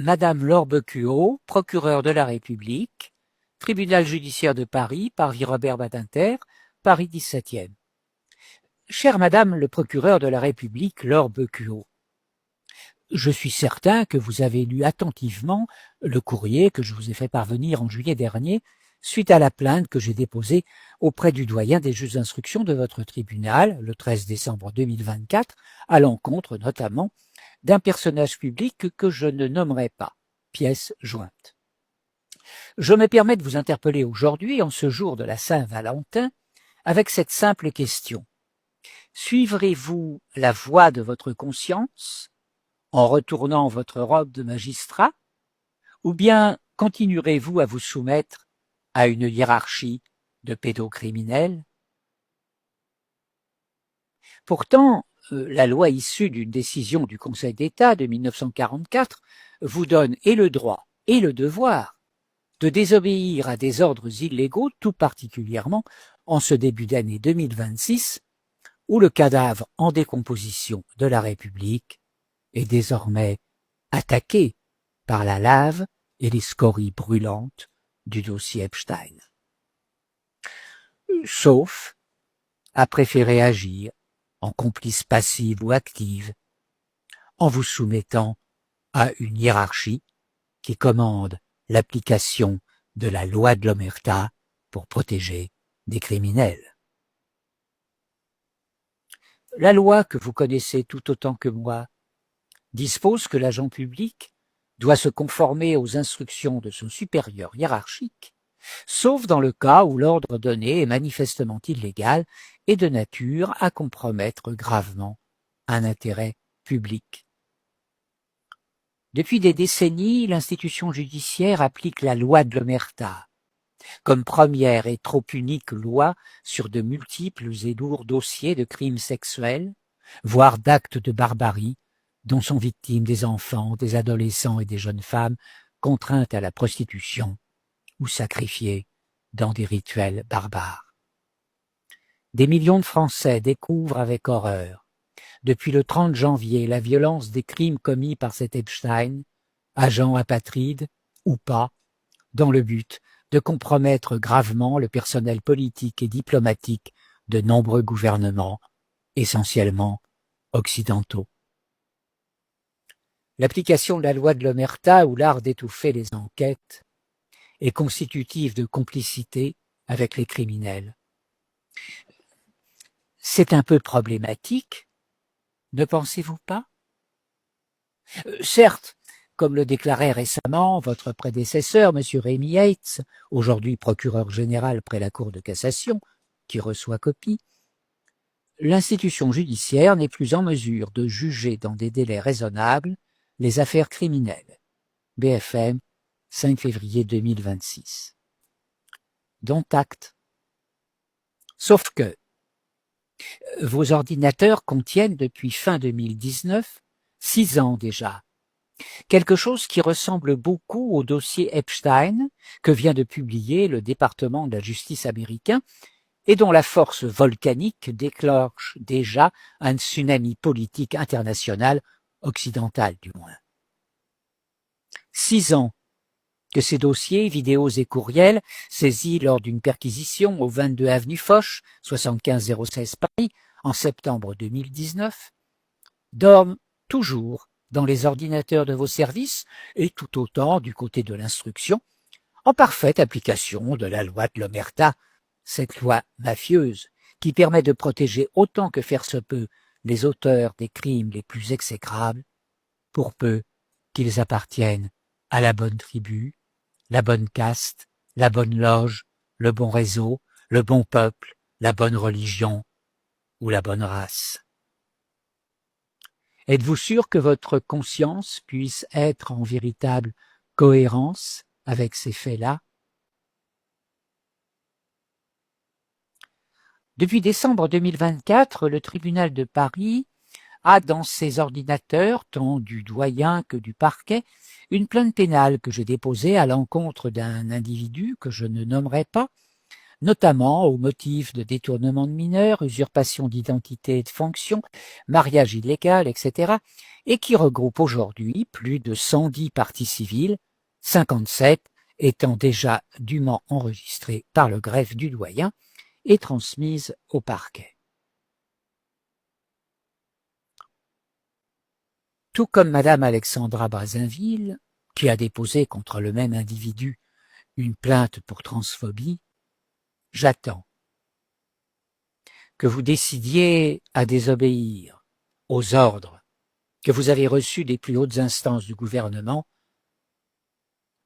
Madame Laure Becuot, procureure de la République, tribunal judiciaire de Paris, parvis Robert Badinter, Paris 17e. Chère Madame le procureur de la République, Laure Becuot, je suis certain que vous avez lu attentivement le courrier que je vous ai fait parvenir en juillet dernier, suite à la plainte que j'ai déposée auprès du doyen des juges d'instruction de votre tribunal, le 13 décembre 2024, à l'encontre notamment d'un personnage public que je ne nommerai pas. Pièce jointe. Je me permets de vous interpeller aujourd'hui, en ce jour de la Saint-Valentin, avec cette simple question. Suivrez-vous la voie de votre conscience en retournant votre robe de magistrat, ou bien continuerez-vous à vous soumettre à une hiérarchie de pédocriminels? Pourtant, la loi issue d'une décision du Conseil d'État de 1944 vous donne et le droit et le devoir de désobéir à des ordres illégaux, tout particulièrement en ce début d'année 2026, où le cadavre en décomposition de la République est désormais attaqué par la lave et les scories brûlantes du dossier Epstein. Sauf à préférer agir en complice passive ou active, en vous soumettant à une hiérarchie qui commande l'application de la loi de l'omerta pour protéger des criminels. La loi que vous connaissez tout autant que moi dispose que l'agent public doit se conformer aux instructions de son supérieur hiérarchique, sauf dans le cas où l'ordre donné est manifestement illégal et de nature à compromettre gravement un intérêt public. Depuis des décennies, l'institution judiciaire applique la loi de l'omerta comme première et trop unique loi sur de multiples et lourds dossiers de crimes sexuels, voire d'actes de barbarie, dont sont victimes des enfants, des adolescents et des jeunes femmes contraintes à la prostitution ou sacrifiées dans des rituels barbares. Des millions de Français découvrent avec horreur, depuis le 30 janvier, la violence des crimes commis par cet Epstein, agent apatride ou pas, dans le but de compromettre gravement le personnel politique et diplomatique de nombreux gouvernements, essentiellement occidentaux. L'application de la loi de l'omerta ou l'art d'étouffer les enquêtes est constitutive de complicité avec les criminels. C'est un peu problématique, ne pensez-vous pas? Certes, comme le déclarait récemment votre prédécesseur, M. Rémy Yates, aujourd'hui procureur général près la Cour de cassation, qui reçoit copie, l'institution judiciaire n'est plus en mesure de juger dans des délais raisonnables les affaires criminelles. BFM, 5 février 2026. Dont acte. Sauf que vos ordinateurs contiennent depuis fin 2019, 6 ans déjà, quelque chose qui ressemble beaucoup au dossier Epstein que vient de publier le département de la justice américain et dont la force volcanique déclenche déjà un tsunami politique international, occidental du moins. 6 ans que ces dossiers, vidéos et courriels, saisis lors d'une perquisition au 22 avenue Foch, 75 016 Paris, en septembre 2019, dorment toujours dans les ordinateurs de vos services et tout autant du côté de l'instruction, en parfaite application de la loi de l'omerta, cette loi mafieuse qui permet de protéger autant que faire se peut les auteurs des crimes les plus exécrables, pour peu qu'ils appartiennent à la bonne tribu, la bonne caste, la bonne loge, le bon réseau, le bon peuple, la bonne religion ou la bonne race. Êtes-vous sûr que votre conscience puisse être en véritable cohérence avec ces faits-là? Depuis décembre 2024, le tribunal de Paris a dans ses ordinateurs, tant du doyen que du parquet, une plainte pénale que j'ai déposée à l'encontre d'un individu que je ne nommerai pas, notamment au motif de détournement de mineurs, usurpation d'identité et de fonction, mariage illégal, etc., et qui regroupe aujourd'hui plus de 110 parties civiles, 57 étant déjà dûment enregistrées par le greffe du doyen et transmises au parquet. Tout comme Madame Alexandra Brazinville, qui a déposé contre le même individu une plainte pour transphobie, j'attends que vous décidiez à désobéir aux ordres que vous avez reçus des plus hautes instances du gouvernement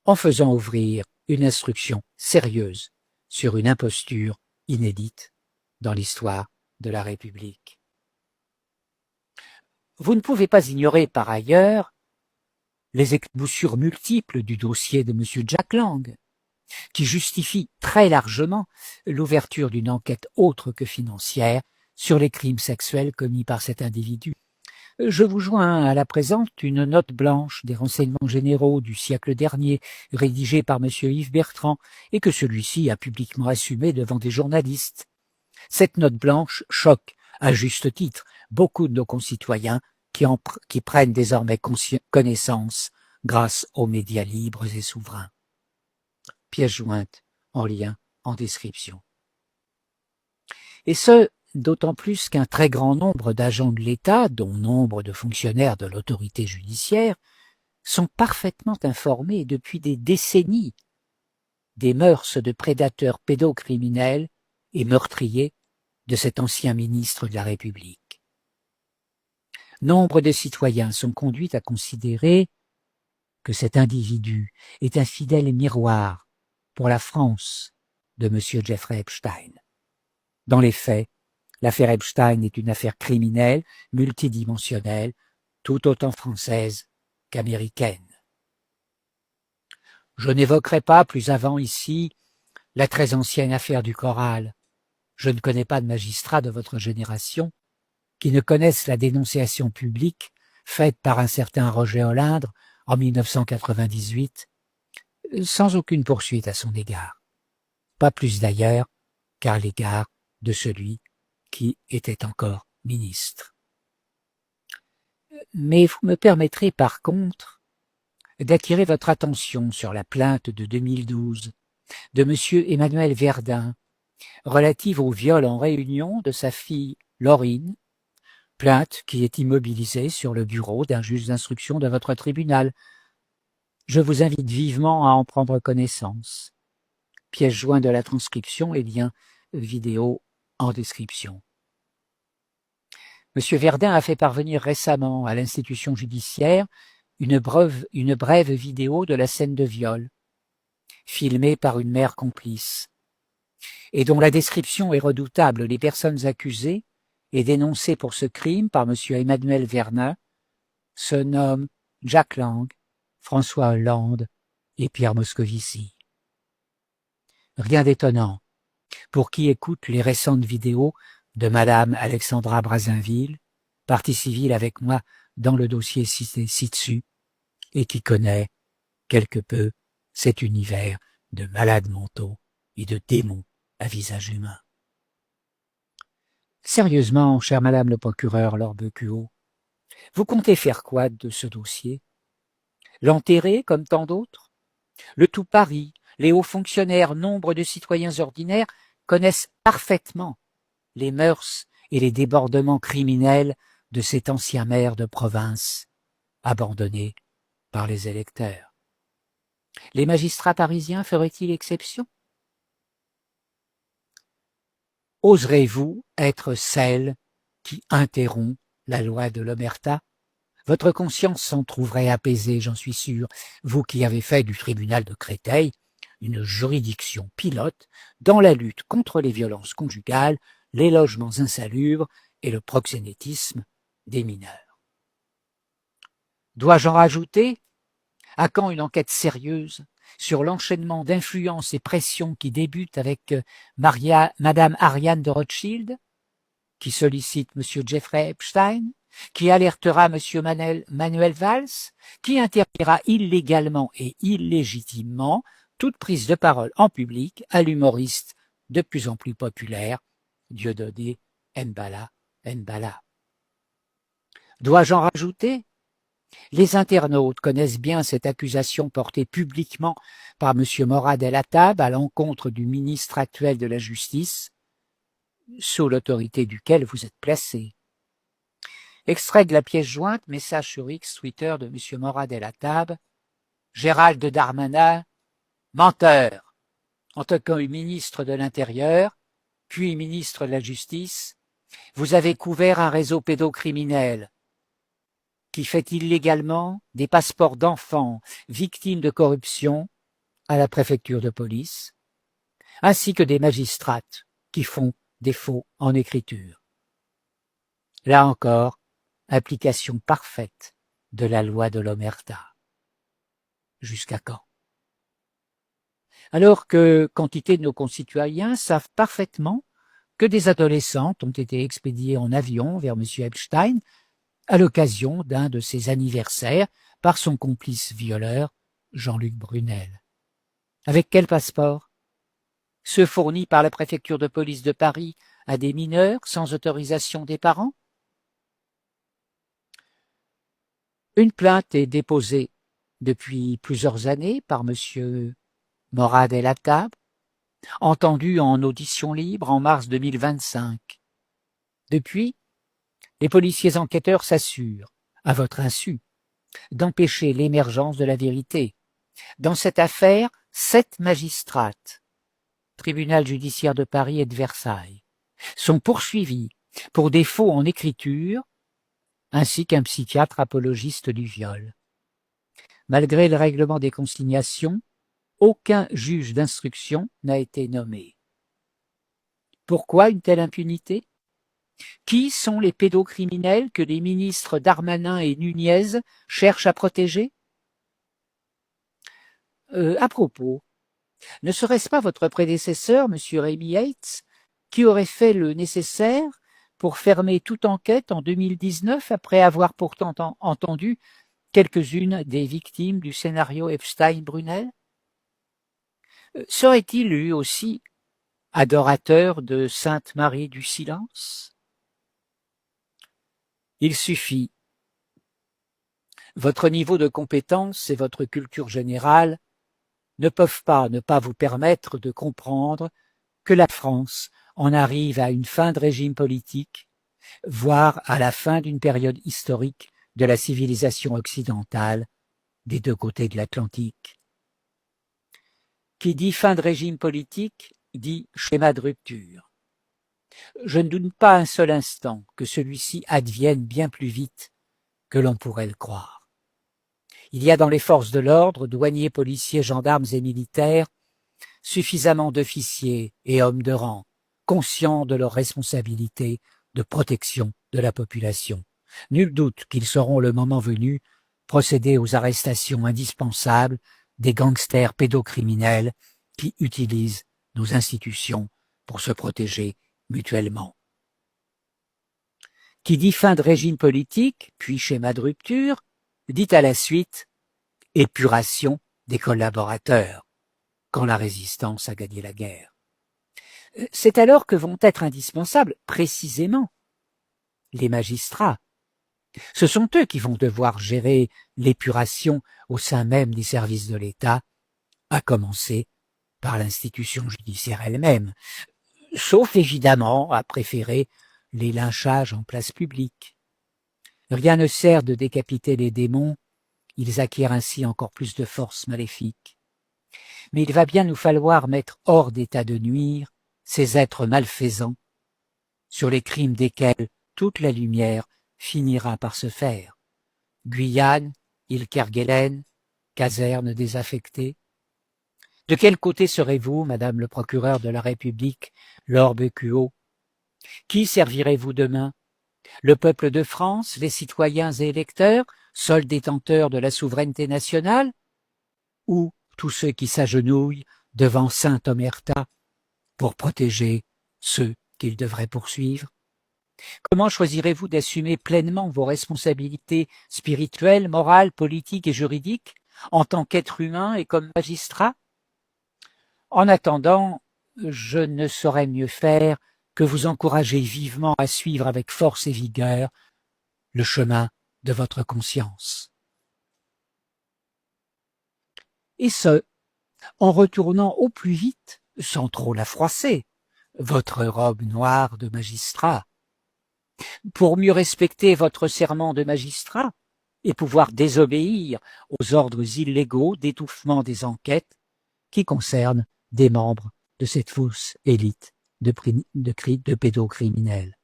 en faisant ouvrir une instruction sérieuse sur une imposture inédite dans l'histoire de la République. Vous ne pouvez pas ignorer par ailleurs les éclaboussures multiples du dossier de M. Jack Lang, qui justifie très largement l'ouverture d'une enquête autre que financière sur les crimes sexuels commis par cet individu. Je vous joins à la présente une note blanche des renseignements généraux du siècle dernier, rédigée par M. Yves Bertrand, et que celui-ci a publiquement assumée devant des journalistes. Cette note blanche choque, à juste titre, beaucoup de nos concitoyens qui prennent désormais connaissance grâce aux médias libres et souverains. Pièce jointe en lien en description. Et ce, d'autant plus qu'un très grand nombre d'agents de l'État, dont nombre de fonctionnaires de l'autorité judiciaire, sont parfaitement informés depuis des décennies des mœurs de prédateurs pédocriminels et meurtriers de cet ancien ministre de la République. Nombre de citoyens sont conduits à considérer que cet individu est un fidèle miroir pour la France de M. Jeffrey Epstein. Dans les faits, l'affaire Epstein est une affaire criminelle, multidimensionnelle, tout autant française qu'américaine. Je n'évoquerai pas plus avant ici la très ancienne affaire du Corral. Je ne connais pas de magistrats de votre génération qui ne connaissent la dénonciation publique faite par un certain Roger Olindre en 1998, sans aucune poursuite à son égard. Pas plus d'ailleurs qu'à l'égard de celui qui était encore ministre. Mais vous me permettrez par contre d'attirer votre attention sur la plainte de 2012 de M. Emmanuel Verdun relative au viol en réunion de sa fille Laurine, plainte qui est immobilisée sur le bureau d'un juge d'instruction de votre tribunal. Je vous invite vivement à en prendre connaissance. Pièce jointe de la transcription et lien vidéo en description. M. Verdun a fait parvenir récemment à l'institution judiciaire une brève vidéo de la scène de viol, filmée par une mère complice, et dont la description est redoutable. Les personnes accusées et dénoncées pour ce crime par M. Emmanuel Verdun se nomment Jack Lang, François Hollande et Pierre Moscovici. Rien d'étonnant pour qui écoute les récentes vidéos de Madame Alexandra Brazinville, partie civile avec moi dans le dossier cité ci-dessus, et qui connaît quelque peu cet univers de malades mentaux et de démons à visage humain. Sérieusement, chère Madame le procureur Lorbecuot, vous comptez faire quoi de ce dossier? L'enterrer comme tant d'autres? Le tout Paris, les hauts fonctionnaires, nombre de citoyens ordinaires connaissent parfaitement les mœurs et les débordements criminels de cet ancien maire de province, abandonné par les électeurs. Les magistrats parisiens feraient-ils exception? Oserez-vous être celle qui interrompt la loi de l'omerta? Votre conscience s'en trouverait apaisée, j'en suis sûr, vous qui avez fait du tribunal de Créteil une juridiction pilote dans la lutte contre les violences conjugales, les logements insalubres et le proxénétisme des mineurs. Dois-je en rajouter? À quand une enquête sérieuse sur l'enchaînement d'influences et pressions qui débute avec Madame Ariane de Rothschild, qui sollicite M. Jeffrey Epstein, qui alertera M. Manuel Valls, qui interdira illégalement et illégitimement toute prise de parole en public à l'humoriste de plus en plus populaire, Dieudonné Mbala Mbala. Dois-je en rajouter? Les internautes connaissent bien cette accusation portée publiquement par M. Morad El Hattab à l'encontre du ministre actuel de la Justice, sous l'autorité duquel vous êtes placé. Extrait de la pièce jointe, message sur X, Twitter de M. Morad El Hattab. Gérald Darmanin, menteur. En tant que ministre de l'Intérieur, puis ministre de la Justice, vous avez couvert un réseau pédocriminel qui fait illégalement des passeports d'enfants victimes de corruption à la préfecture de police, ainsi que des magistrates qui font des faux en écriture. Là encore, application parfaite de la loi de l'omerta. Jusqu'à quand? Alors que quantité de nos concitoyens savent parfaitement que des adolescentes ont été expédiées en avion vers M. Epstein à l'occasion d'un de ses anniversaires par son complice violeur, Jean-Luc Brunel. Avec quel passeport? Ceux fournis par la préfecture de police de Paris à des mineurs sans autorisation des parents? Une plainte est déposée depuis plusieurs années par M. Morad El Hattab, entendu en audition libre en mars 2025. Depuis, les policiers enquêteurs s'assurent, à votre insu, d'empêcher l'émergence de la vérité. Dans cette affaire, 7 magistrates, tribunal judiciaire de Paris et de Versailles, sont poursuivis pour des faux en écriture, ainsi qu'un psychiatre apologiste du viol. Malgré le règlement des consignations, aucun juge d'instruction n'a été nommé. Pourquoi une telle impunité? Qui sont les pédocriminels que les ministres Darmanin et Nunez cherchent à protéger? À propos, ne serait-ce pas votre prédécesseur, M. Rémy Yates, qui aurait fait le nécessaire pour fermer toute enquête en 2019 après avoir pourtant entendu quelques-unes des victimes du scénario Epstein-Brunel? Serait-il lui aussi adorateur de Sainte Marie du Silence? Il suffit. Votre niveau de compétence et votre culture générale ne peuvent pas ne pas vous permettre de comprendre que la France en arrive à une fin de régime politique, voire à la fin d'une période historique de la civilisation occidentale des deux côtés de l'Atlantique. Qui dit fin de régime politique dit schéma de rupture. Je ne doute pas un seul instant que celui-ci advienne bien plus vite que l'on pourrait le croire. Il y a dans les forces de l'ordre, douaniers, policiers, gendarmes et militaires, suffisamment d'officiers et hommes de rang, conscients de leurs responsabilités de protection de la population. Nul doute qu'ils sauront le moment venu procéder aux arrestations indispensables des gangsters pédocriminels qui utilisent nos institutions pour se protéger mutuellement. Qui dit fin de régime politique, puis schéma de rupture, dit à la suite épuration des collaborateurs, quand la résistance a gagné la guerre. C'est alors que vont être indispensables, précisément, les magistrats. Ce sont eux qui vont devoir gérer l'épuration au sein même des services de l'État, à commencer par l'institution judiciaire elle-même, sauf évidemment à préférer les lynchages en place publique. Rien ne sert de décapiter les démons, ils acquièrent ainsi encore plus de force maléfique. Mais il va bien nous falloir mettre hors d'état de nuire ces êtres malfaisants, sur les crimes desquels toute la lumière finira par se faire. Guyane, île Kerguelen, caserne désaffectée. De quel côté serez-vous, Madame le procureur de la République, Laure Becuot? Qui servirez-vous demain? Le peuple de France, les citoyens et électeurs, seuls détenteurs de la souveraineté nationale? Ou tous ceux qui s'agenouillent devant Sainte Omerta pour protéger ceux qu'ils devraient poursuivre? Comment choisirez-vous d'assumer pleinement vos responsabilités spirituelles, morales, politiques et juridiques en tant qu'être humain et comme magistrat? En attendant, je ne saurais mieux faire que vous encourager vivement à suivre avec force et vigueur le chemin de votre conscience. Et ce, en retournant au plus vite, sans trop la froisser, votre robe noire de magistrat, pour mieux respecter votre serment de magistrat et pouvoir désobéir aux ordres illégaux d'étouffement des enquêtes qui concernent des membres de cette fausse élite de pédocriminels.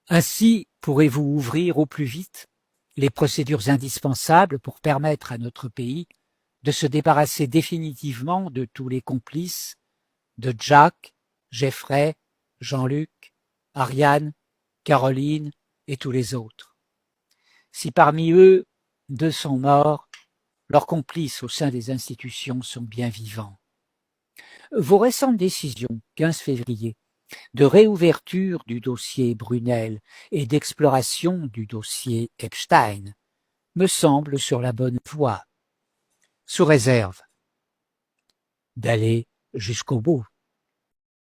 Ainsi pourrez-vous ouvrir au plus vite les procédures indispensables pour permettre à notre pays de se débarrasser définitivement de tous les complices de Jack, Jeffrey, Jean-Luc, Ariane, Caroline et tous les autres. Si parmi eux, 2 sont morts, leurs complices au sein des institutions sont bien vivants. Vos récentes décisions, 15 février, de réouverture du dossier Brunel et d'exploration du dossier Epstein me semblent sur la bonne voie, sous réserve d'aller jusqu'au bout.